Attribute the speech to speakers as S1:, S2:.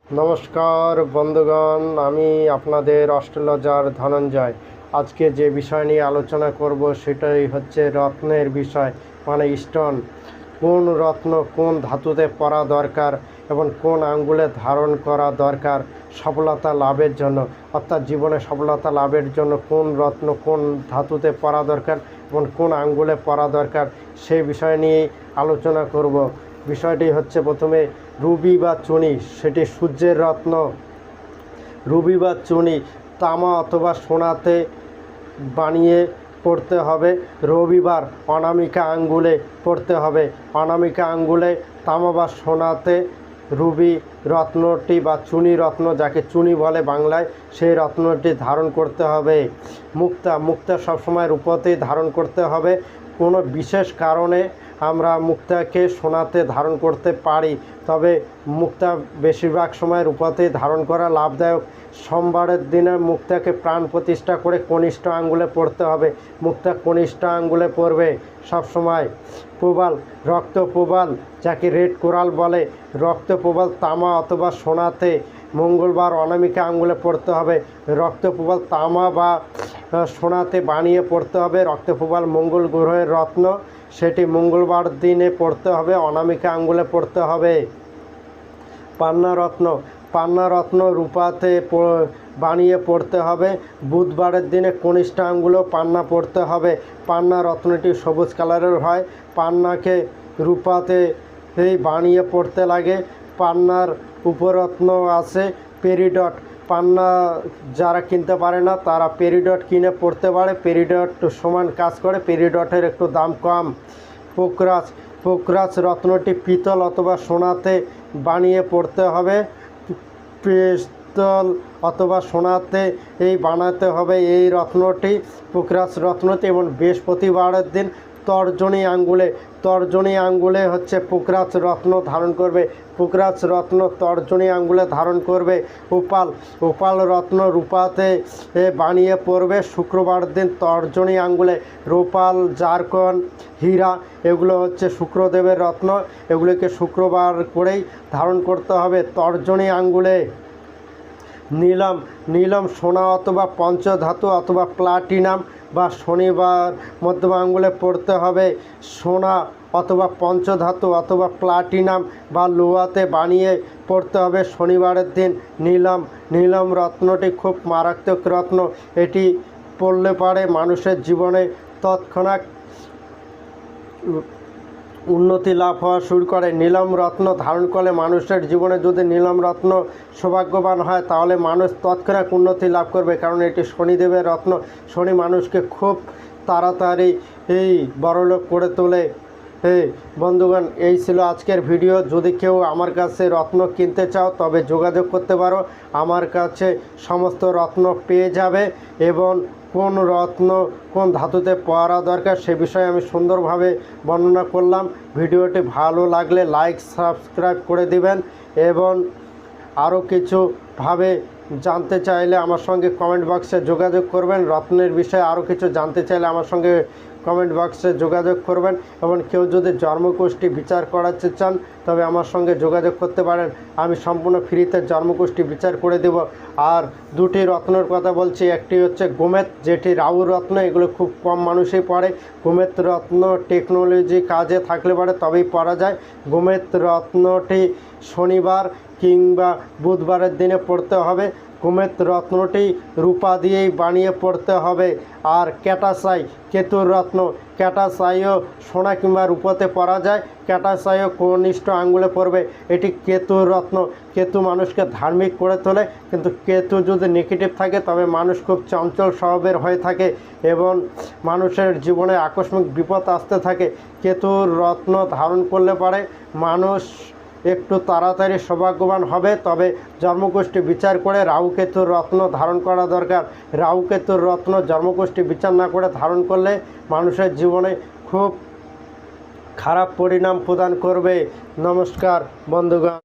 S1: নমস্কার বন্ধুগণ, আমি আপনাদের অস্ট্রোলজার ধনঞ্জয়। আজকে যে বিষয় নিয়ে আলোচনা করব সেটাই হচ্ছে রত্নের বিষয়, মানে স্টোন। কোন রত্ন কোন ধাতুতে পরা দরকার এবং কোন আঙ্গুলে ধারণ করা দরকার সফলতা লাভের জন্য, অর্থাৎ জীবনে সফলতা লাভের জন্য কোন রত্ন কোন ধাতুতে পরা দরকার এবং কোন আঙ্গুলে পরা দরকার সেই বিষয় নিয়ে আলোচনা করব। বিষয়টি হচ্ছে প্রথমে রুবি বা চুনি, সেটি সূর্যের রত্ন। রুবি বা চুনি তামা অথবা সোনাতে বানিয়ে পড়তে হবে। রবিবার অনামিকা আঙ্গুলে পড়তে হবে। অনামিকা আঙ্গুলে তামা বা সোনাতে রুবি রত্নটি বা চুনি রত্ন, যাকে চুনি বলে বাংলায়, সেই রত্নটি ধারণ করতে হবে। মুক্তা সবসময় রূপতেই ধারণ করতে হবে। কোনো বিশেষ কারণে আমরা মুক্তাকে সোনাতে ধারণ করতে পারি, তবে মুক্তা বেশিরভাগ সময় রূপাতেই ধারণ করা লাভদায়ক। সোমবারের দিনে মুক্তাকে প্রাণ প্রতিষ্ঠা করে কনিষ্ঠ আঙ্গুলে পড়তে হবে। মুক্তা কনিষ্ঠ আঙ্গুলে পড়বে সবসময়। প্রবাল, রক্ত প্রবাল, যাকে রেড কোরাল বলে, রক্ত প্রবাল তামা অথবা সোনাতে মঙ্গলবার অনামিকা আঙ্গুলে পড়তে হবে। রক্ত প্রবাল তামা বা সোনাতে বানিয়ে পড়তে হবে। রক্ত প্রবাল মঙ্গল গ্রহের রত্ন, সেটি মঙ্গলবার দিনে পড়তে হবে, অনামিকা আঙ্গুলে পড়তে হবে। পান্না রত্ন রূপাতে বানিয়ে পড়তে হবে। বুধবারের দিনে কনিষ্ঠ আঙ্গুলেও পান্না পড়তে হবে। পান্না রত্নটি সবুজ কালারের হয়। পান্নাকে রূপাতে বানিয়ে পড়তে লাগে। পান্নার উপরত্ন আছে পেরিডট। পান্না যারা কিনতে পারে না তারা পেরিডট কিনে পড়তে পারে। পেরিডট সমান কাজ করে, পেরিডটের একটু দাম কম। পোকরাজ রত্নটি পিতল অথবা সোনাতে বানিয়ে পড়তে হবে। পিতল অথবা সোনাতে বানাতে হবে এই রত্নটি, পোকরাজ রত্নটি। এবং বৃহস্পতিবারের দিন তর্জনী আঙ্গুলে হচ্ছে পোকরাজ রত্ন ধারণ করবে। পোকরাজ রত্ন তর্জনী আঙ্গুলে ধারণ করবে। ওপাল রত্ন রূপাতে বানিয়ে পড়বে শুক্রবার দিন তর্জনী আঙ্গুলে। রূপাল, জারকন, হীরা এগুলো হচ্ছে শুক্রদেবের রত্ন, এগুলোকে শুক্রবার করেই ধারণ করতে হবে তর্জনী আঙ্গুলে। নীলম সোনা অথবা পঞ্চধাতু অথবা প্লাটিনাম বা শনিবার মধ্যম আঙ্গুলে পড়তে হবে। সোনা অথবা পঞ্চধাতু অথবা প্লাটিনাম বা লোহাতে বানিয়ে পড়তে হবে শনিবারের দিন। নীলম রত্নটি খুব মারাত্মক রত্ন। এটি পড়লে পারে মানুষের জীবনে তৎক্ষণাৎ উন্নতি লাভ হওয়া শুরু করে। নীলম রত্ন ধারণ করলে মানুষের জীবনে যদি নীলম রত্ন সৌভাগ্যবান হয় তাহলে মানুষ তৎক্ষণাৎ উন্নতি লাভ করবে, কারণ এটি শনিদেবের রত্ন। শনি মানুষকে খুব তাড়াতাড়ি বড়লোক করে তোলে। বন্ধুগণ, এই ছিল আজকের ভিডিও। যদি কেউ আমার কাছে রত্ন কিনতে চাও তবে যোগাযোগ করতে পারো। আমার কাছে সমস্ত রত্ন পেয়ে যাবে এবং কোন রত্ন কোন ধাতুতে পরা দরকার সে বিষয়ে আমি সুন্দরভাবে বর্ণনা করলাম। ভিডিওটি ভালো লাগলে লাইক সাবস্ক্রাইব করে দিবেন এবং আরও কিছুভাবে জানতে চাইলে আমার সঙ্গে কমেন্ট বক্সে যোগাযোগ করবেন। রত্নের বিষয়ে আরও কিছু জানতে চাইলে আমার সঙ্গে কমেন্ট বক্সে যোগাযোগ করবেন। এবং কেউ যদি জন্মকুষ্ঠী বিচার করাতে চান তবে আমার সঙ্গে যোগাযোগ করতে পারেন। আমি সম্পূর্ণ ফ্রিতে জন্মকুষ্ঠী বিচার করে দেব। আর দুটি রত্নের কথা বলছি, একটি হচ্ছে গোমেদ, যেটি রাহুর রত্ন, এগুলো খুব কম মানুষই পড়ে। গোমেদ রত্ন টেকনোলজি কাজে থাকলে পারে তবেই পরা যায়। গোমেদ রত্নটি শনিবার কিংবা বুধবারের দিনে পড়তে হবে। গোমেদ রত্নটি রূপা দিয়েই বানিয়ে পড়তে হবে। আর ক্যাটাসাই, কেতুর রত্ন, ক্যাটাসাইও সোনা কিংবা রূপতে পরা যায়। ক্যাটাসাইও কনিষ্ঠ আঙ্গুলে পড়বে। এটি কেতুর রত্ন। কেতু মানুষকে ধার্মিক করে তোলে, কিন্তু কেতু যদি নেগেটিভ থাকে তবে মানুষ খুব চঞ্চল স্বভাবের হয়ে থাকে এবং মানুষের জীবনে আকস্মিক বিপদ আসতে থাকে। কেতুর রত্ন ধারণ করলে পারে মানুষ একটু তাড়াতাড়ি সৌভাগ্যবান হবে। তবে জন্মকুষ্ঠী বিচার করে রাহুকেতুর রত্ন ধারণ করা দরকার। রাহুকেতুর রত্ন জন্মকুষ্ঠী বিচার না করে ধারণ করলে মানুষের জীবনে খুব খারাপ পরিণাম প্রদান করবে। নমস্কার বন্ধুগণ।